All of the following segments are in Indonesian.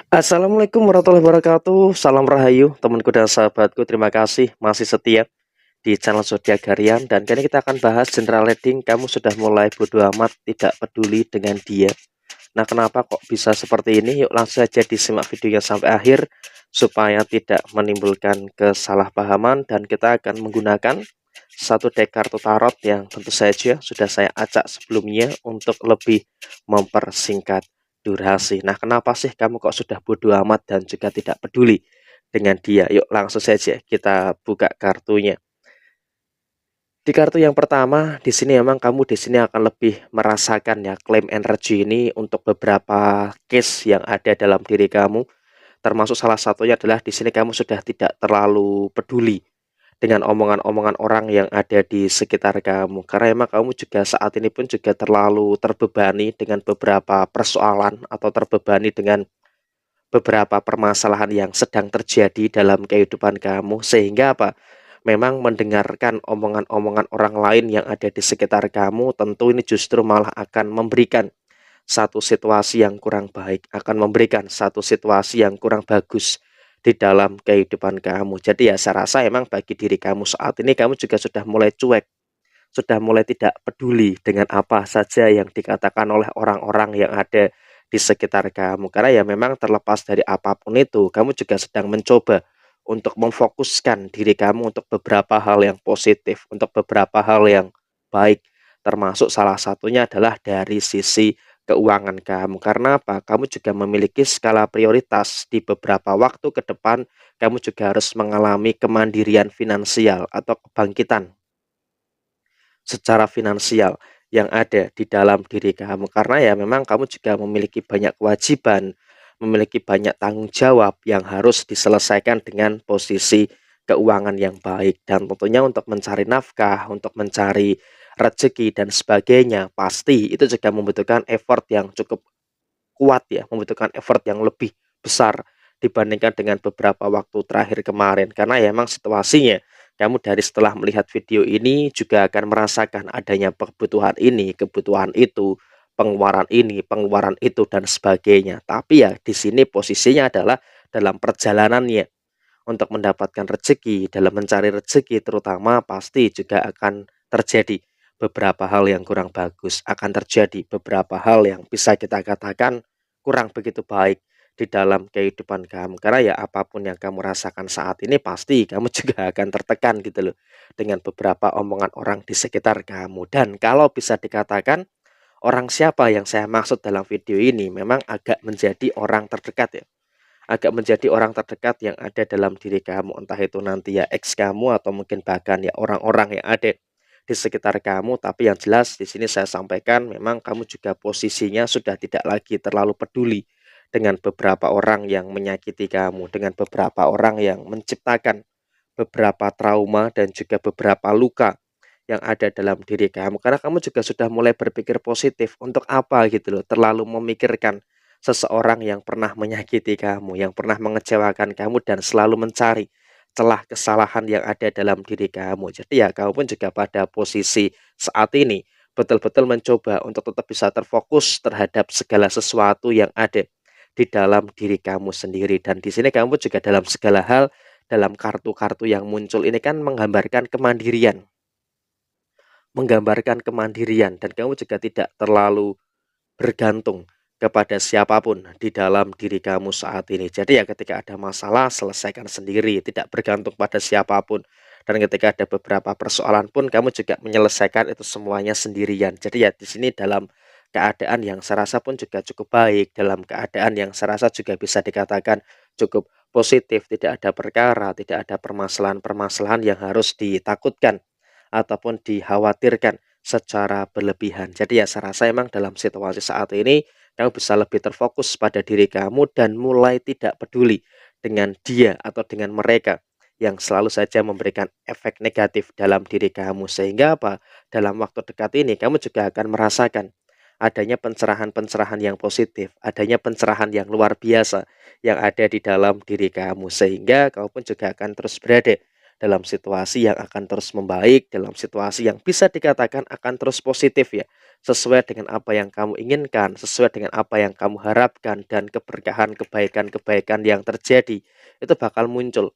Assalamualaikum warahmatullahi wabarakatuh. Salam rahayu, temanku dan sahabatku. Terima kasih masih setia di channel Zodiak Harian. Dan kali ini kita akan bahas general reading. Kamu sudah mulai bodo amat, tidak peduli dengan dia. Nah, kenapa kok bisa seperti ini? Yuk langsung saja disimak videonya sampai akhir supaya tidak menimbulkan kesalahpahaman. Dan kita akan menggunakan satu deck kartu tarot yang tentu saja sudah saya acak sebelumnya untuk lebih mempersingkat durasi. Nah, kenapa sih kamu kok sudah bodoh amat dan juga tidak peduli dengan dia? Yuk langsung saja kita buka kartunya. Di kartu yang pertama, di sini memang kamu di sini akan lebih merasakan ya klaim energi ini untuk beberapa case yang ada dalam diri kamu. Termasuk salah satunya adalah di sini kamu sudah tidak terlalu peduli dengan omongan-omongan orang yang ada di sekitar kamu. Karena emang kamu juga saat ini pun juga terlalu terbebani dengan beberapa persoalan atau terbebani dengan beberapa permasalahan yang sedang terjadi dalam kehidupan kamu. Sehingga apa? Memang mendengarkan omongan-omongan orang lain yang ada di sekitar kamu, tentu ini justru malah akan memberikan satu situasi yang kurang baik, akan memberikan satu situasi yang kurang bagus di dalam kehidupan kamu. Jadi ya saya rasa emang bagi diri kamu saat ini kamu juga sudah mulai cuek, sudah mulai tidak peduli dengan apa saja yang dikatakan oleh orang-orang yang ada di sekitar kamu. Karena ya memang terlepas dari apapun itu, kamu juga sedang mencoba untuk memfokuskan diri kamu untuk beberapa hal yang positif, untuk beberapa hal yang baik. Termasuk salah satunya adalah dari sisi keuangan kamu. Karena apa? Kamu juga memiliki skala prioritas di beberapa waktu ke depan, kamu juga harus mengalami kemandirian finansial atau kebangkitan secara finansial yang ada di dalam diri kamu. Karena ya memang kamu juga memiliki banyak kewajiban, memiliki banyak tanggung jawab yang harus diselesaikan dengan posisi keuangan yang baik. Dan tentunya untuk mencari nafkah, untuk mencari rezeki dan sebagainya, pasti itu juga membutuhkan effort yang cukup kuat ya, membutuhkan effort yang lebih besar dibandingkan dengan beberapa waktu terakhir kemarin. Karena ya memang situasinya, kamu dari setelah melihat video ini juga akan merasakan adanya kebutuhan ini, kebutuhan itu, pengeluaran itu dan sebagainya. Tapi ya di sini posisinya adalah dalam perjalanannya untuk mendapatkan rezeki, dalam mencari rezeki terutama pasti juga akan terjadi beberapa hal yang kurang bagus, akan terjadi beberapa hal yang bisa kita katakan kurang begitu baik di dalam kehidupan kamu. Karena ya apapun yang kamu rasakan saat ini pasti kamu juga akan tertekan gitu loh dengan beberapa omongan orang di sekitar kamu. Dan kalau bisa dikatakan orang siapa yang saya maksud dalam video ini memang agak menjadi orang terdekat ya, agak menjadi orang terdekat yang ada dalam diri kamu, entah itu nanti ya ex kamu atau mungkin bahkan ya orang-orang yang ada di sekitar kamu. Tapi yang jelas di sini saya sampaikan memang kamu juga posisinya sudah tidak lagi terlalu peduli dengan beberapa orang yang menyakiti kamu, dengan beberapa orang yang menciptakan beberapa trauma dan juga beberapa luka yang ada dalam diri kamu. Karena kamu juga sudah mulai berpikir positif, untuk apa gitu loh, terlalu memikirkan seseorang yang pernah menyakiti kamu, yang pernah mengecewakan kamu dan selalu mencari celah kesalahan yang ada dalam diri kamu. Jadi ya kamu pun juga pada posisi saat ini betul-betul mencoba untuk tetap bisa terfokus terhadap segala sesuatu yang ada di dalam diri kamu sendiri. Dan di sini kamu juga dalam segala hal, dalam kartu-kartu yang muncul ini kan menggambarkan kemandirian dan kamu juga tidak terlalu bergantung kepada siapapun di dalam diri kamu saat ini. Jadi ya ketika ada masalah selesaikan sendiri, tidak bergantung pada siapapun. Dan ketika ada beberapa persoalan pun kamu juga menyelesaikan itu semuanya sendirian. Jadi ya di sini dalam keadaan yang saya rasa pun juga cukup baik, dalam keadaan yang saya rasa juga bisa dikatakan cukup positif, tidak ada perkara, tidak ada permasalahan-permasalahan yang harus ditakutkan ataupun dikhawatirkan secara berlebihan. Jadi ya saya rasa emang dalam situasi saat ini kamu bisa lebih terfokus pada diri kamu dan mulai tidak peduli dengan dia atau dengan mereka yang selalu saja memberikan efek negatif dalam diri kamu. Sehingga apa? Dalam waktu dekat ini kamu juga akan merasakan adanya pencerahan-pencerahan yang positif, adanya pencerahan yang luar biasa yang ada di dalam diri kamu. Sehingga kamu pun juga akan terus berada dalam situasi yang akan terus membaik, dalam situasi yang bisa dikatakan akan terus positif ya. sesuai dengan apa yang kamu inginkan, sesuai dengan apa yang kamu harapkan, dan keberkahan, kebaikan-kebaikan yang terjadi itu bakal muncul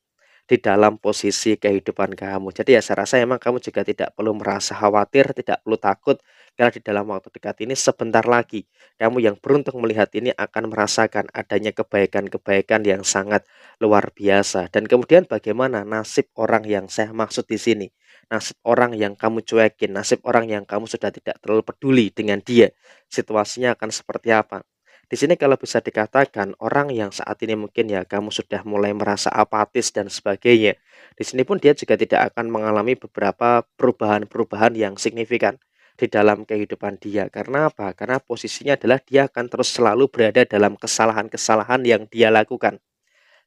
di dalam posisi kehidupan kamu. Jadi ya saya rasa emang kamu juga tidak perlu merasa khawatir, tidak perlu takut, karena di dalam waktu dekat ini sebentar lagi kamu yang beruntung melihat ini akan merasakan adanya kebaikan-kebaikan yang sangat luar biasa. Dan kemudian bagaimana nasib orang yang saya maksud di sini? Nasib orang yang kamu cuekin, nasib orang yang kamu sudah tidak terlalu peduli dengan dia. Situasinya akan seperti apa? Di sini kalau bisa dikatakan orang yang saat ini mungkin ya kamu sudah mulai merasa apatis dan sebagainya. Di sini pun dia juga tidak akan mengalami beberapa perubahan-perubahan yang signifikan di dalam kehidupan dia. Karena apa? Karena posisinya adalah dia akan terus selalu berada dalam kesalahan-kesalahan yang dia lakukan.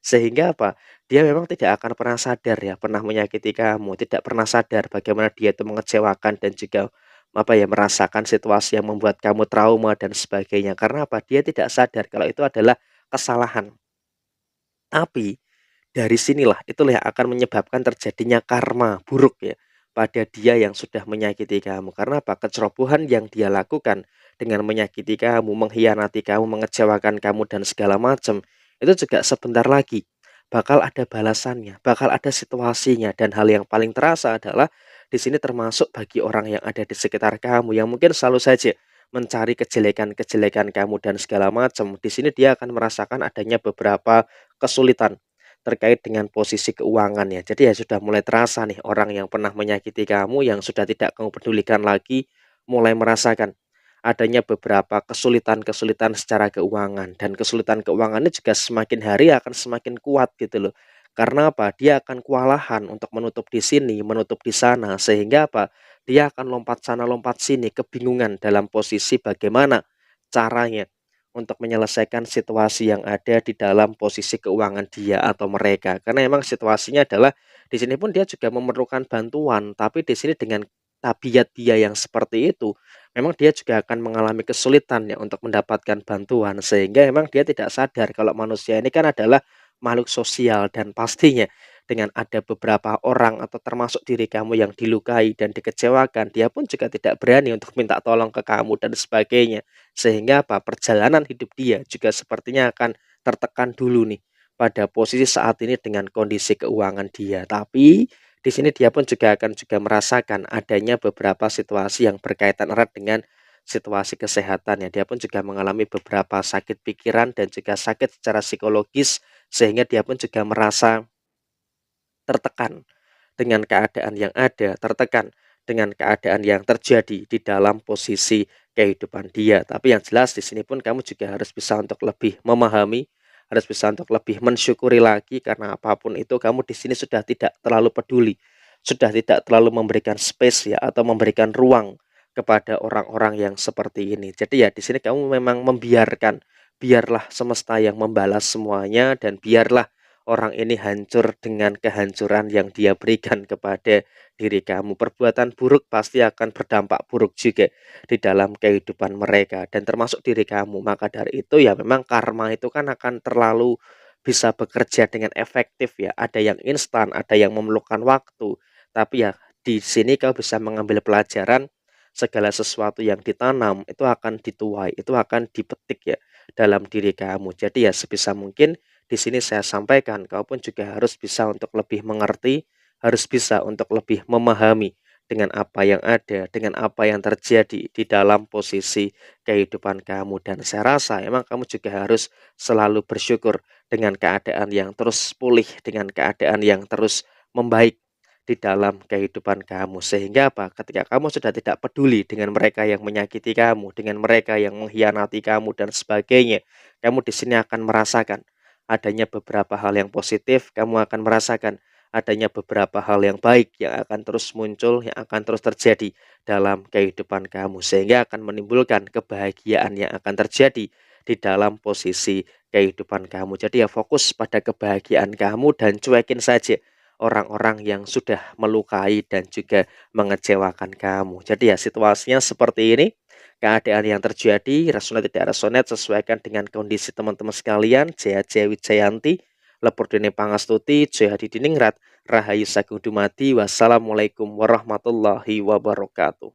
Sehingga apa? Dia memang tidak akan pernah sadar ya, pernah menyakiti kamu, tidak pernah sadar bagaimana dia itu mengecewakan dan juga apa ya, merasakan situasi yang membuat kamu trauma dan sebagainya. Karena apa? Dia tidak sadar kalau itu adalah kesalahan. Tapi dari sinilah itulah yang akan menyebabkan terjadinya karma buruk ya pada dia yang sudah menyakiti kamu. Karena apa? Kecerobohan yang dia lakukan dengan menyakiti kamu, mengkhianati kamu, mengecewakan kamu dan segala macam itu juga sebentar lagi bakal ada balasannya, bakal ada situasinya, dan hal yang paling terasa adalah di sini termasuk bagi orang yang ada di sekitar kamu yang mungkin selalu saja mencari kejelekan-kejelekan kamu dan segala macam. Di sini dia akan merasakan adanya beberapa kesulitan terkait dengan posisi keuangan ya. Jadi ya sudah mulai terasa nih orang yang pernah menyakiti kamu yang sudah tidak kamu pedulikan lagi mulai merasakan adanya beberapa kesulitan-kesulitan secara keuangan, dan kesulitan keuangannya juga semakin hari akan semakin kuat gitu loh. Karena apa? Dia akan kewalahan untuk menutup di sini, menutup di sana, sehingga apa? Dia akan lompat sana lompat sini, kebingungan dalam posisi bagaimana caranya untuk menyelesaikan situasi yang ada di dalam posisi keuangan dia atau mereka. Karena memang situasinya adalah di sini pun dia juga memerlukan bantuan, tapi di sini dengan tabiat dia yang seperti itu, memang dia juga akan mengalami kesulitan ya untuk mendapatkan bantuan, sehingga memang dia tidak sadar kalau manusia ini kan adalah makhluk sosial, dan pastinya dengan ada beberapa orang atau termasuk diri kamu yang dilukai dan dikecewakan, dia pun juga tidak berani untuk minta tolong ke kamu dan sebagainya. Sehingga apa? Perjalanan hidup dia juga sepertinya akan tertekan dulu nih pada posisi saat ini dengan kondisi keuangan dia. Tapi di sini dia pun juga akan juga merasakan adanya beberapa situasi yang berkaitan erat dengan situasi kesehatan ya. Dia pun juga mengalami beberapa sakit pikiran dan juga sakit secara psikologis, sehingga dia pun juga merasa tertekan dengan keadaan yang ada, tertekan dengan keadaan yang terjadi di dalam posisi kehidupan dia. Tapi yang jelas di sini pun kamu juga harus bisa untuk lebih memahami, harus bisa untuk lebih mensyukuri lagi, karena apapun itu kamu di sini sudah tidak terlalu peduli, sudah tidak terlalu memberikan space ya atau memberikan ruang kepada orang-orang yang seperti ini. Jadi ya di sini kamu memang membiarkan, biarlah semesta yang membalas semuanya, dan biarlah orang ini hancur dengan kehancuran yang dia berikan kepada diri kamu. Perbuatan buruk pasti akan berdampak buruk juga di dalam kehidupan mereka dan termasuk diri kamu. Maka dari itu ya memang karma itu kan akan terlalu bisa bekerja dengan efektif ya. Ada yang instan, ada yang memerlukan waktu. Tapi ya di sini kau bisa mengambil pelajaran, segala sesuatu yang ditanam itu akan dituai, itu akan dipetik ya dalam diri kamu. Jadi ya sebisa mungkin di sini saya sampaikan, kau pun juga harus bisa untuk lebih mengerti, harus bisa untuk lebih memahami dengan apa yang ada, dengan apa yang terjadi di dalam posisi kehidupan kamu. Dan saya rasa emang kamu juga harus selalu bersyukur dengan keadaan yang terus pulih, dengan keadaan yang terus membaik di dalam kehidupan kamu. Sehingga apa? Ketika kamu sudah tidak peduli dengan mereka yang menyakiti kamu, dengan mereka yang mengkhianati kamu dan sebagainya, kamu di sini akan merasakan adanya beberapa hal yang positif, kamu akan merasakan adanya beberapa hal yang baik yang akan terus muncul, yang akan terus terjadi dalam kehidupan kamu, sehingga akan menimbulkan kebahagiaan yang akan terjadi di dalam posisi kehidupan kamu. Jadi ya fokus pada kebahagiaan kamu dan cuekin saja orang-orang yang sudah melukai dan juga mengecewakan kamu. Jadi ya situasinya seperti ini. Keadaan yang terjadi, resonate tidak resonate, sesuaikan dengan kondisi teman-teman sekalian. Jaya Jaya Wijayanti, Lepurdene Pangastuti, Jaya Hadi Diningrat, Rahayu Sagung Dumadi. Wassalamualaikum warahmatullahi wabarakatuh.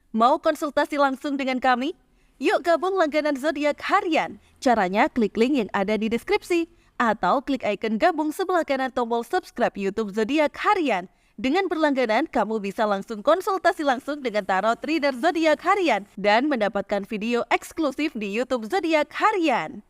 Mau konsultasi langsung dengan kami? Yuk gabung langganan zodiak harian. Caranya klik link yang ada di deskripsi atau klik icon gabung sebelah kanan tombol subscribe YouTube Zodiak Harian. Dengan berlangganan, kamu bisa langsung konsultasi langsung dengan tarot reader Zodiak Harian dan mendapatkan video eksklusif di YouTube Zodiak Harian.